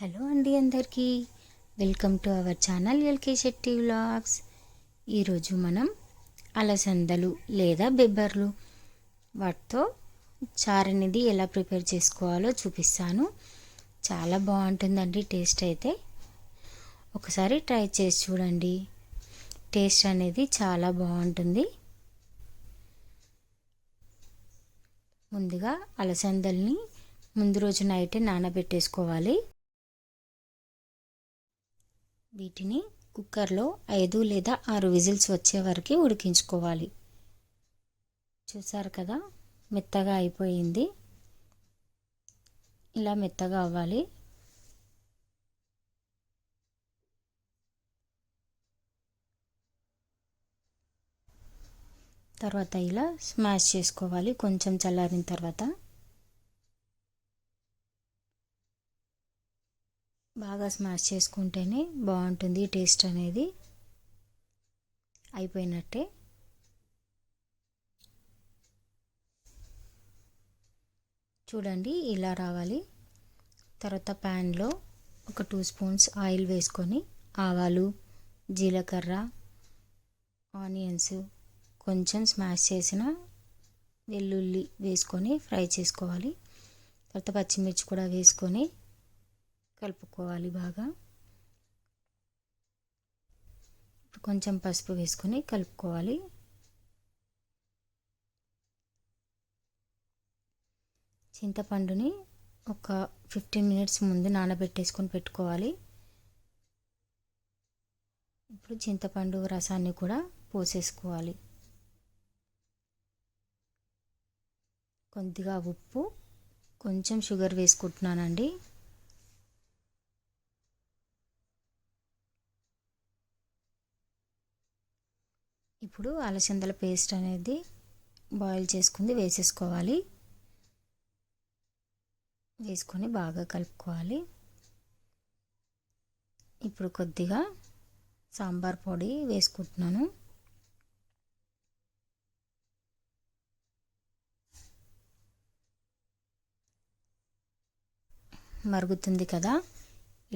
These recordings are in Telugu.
హలో అండి అందరికీ welcome to our channel LK Shetty vlogs. ఈరోజు మనం అలసందలు లేదా బెబ్బర్లు వాటితో చారు అనేది ఎలా ప్రిపేర్ చేసుకోవాలో చూపిస్తాను. చాలా బాగుంటుందండి టేస్ట్ అయితే. ఒకసారి ట్రై చేసి చూడండి, టేస్ట్ అనేది చాలా బాగుంటుంది. ముందుగా అలసందల్ని ముందు రోజు నైటే నానబెట్టేసుకోవాలి. వీటిని కుక్కర్లో 5 లేదా 6 విజిల్స్ వచ్చే వరకు ఉడికించుకోవాలి. చూసారు కదా, మెత్తగా అయిపోయింది. ఇలా మెత్తగా అవ్వాలి. తర్వాత ఇలా స్మాష్ చేసుకోవాలి. కొంచెం చల్లారిన తర్వాత బాగా స్మాష్ చేసుకుంటేనే బాగుంటుంది టేస్ట్ అనేది. అయిపోయినట్టే. చూడండి, ఇలా రావాలి. తర్వాత ప్యాన్లో ఒక 2 స్పూన్స్ ఆయిల్ వేసుకొని ఆవాలు, జీలకర్ర, ఆనియన్స్, కొంచెం స్మాష్ చేసిన వెల్లుల్లి వేసుకొని ఫ్రై చేసుకోవాలి. తర్వాత పచ్చిమిర్చి కూడా వేసుకొని కలుపుకోవాలి బాగా. ఇప్పుడు కొంచెం పసుపు వేసుకొని కలుపుకోవాలి. చింతపండుని ఒక 15 మినిట్స్ ముందు నానబెట్టేసుకొని పెట్టుకోవాలి. ఇప్పుడు చింతపండు రసాన్ని కూడా పోసేసుకోవాలి. కొద్దిగా ఉప్పు, కొంచెం షుగర్ వేసుకుంటున్నానండి. ఇప్పుడు అలసందల పేస్ట్ అనేది బాయిల్ చేసుకుంది వేసేసుకోవాలి. వేసుకొని బాగా కలుపుకోవాలి. ఇప్పుడు కొద్దిగా సాంబార్ పొడి వేసుకుంటున్నాను. మరుగుతుంది కదా,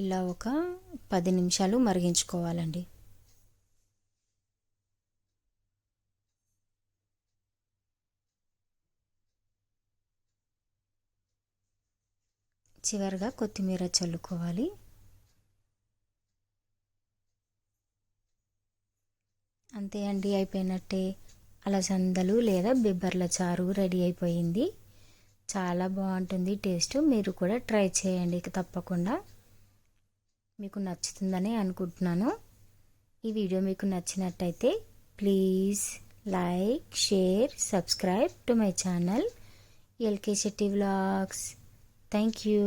ఇలా ఒక 10 నిమిషాలు మరిగించుకోవాలండి. చివరిగా కొత్తిమీర చల్లుకోవాలి. అంతే అండి, అయిపోయినట్టే. అలసందలు లేదా బెబ్బర్ల చారు రెడీ అయిపోయింది. చాలా బాగుంటుంది టేస్ట్. మీరు కూడా ట్రై చేయండి తప్పకుండా. మీకు నచ్చుతుందని అనుకుంటున్నాను. ఈ వీడియో మీకు నచ్చినట్టయితే please like, share, subscribe to my channel LK Shetty vlogs. Thank you.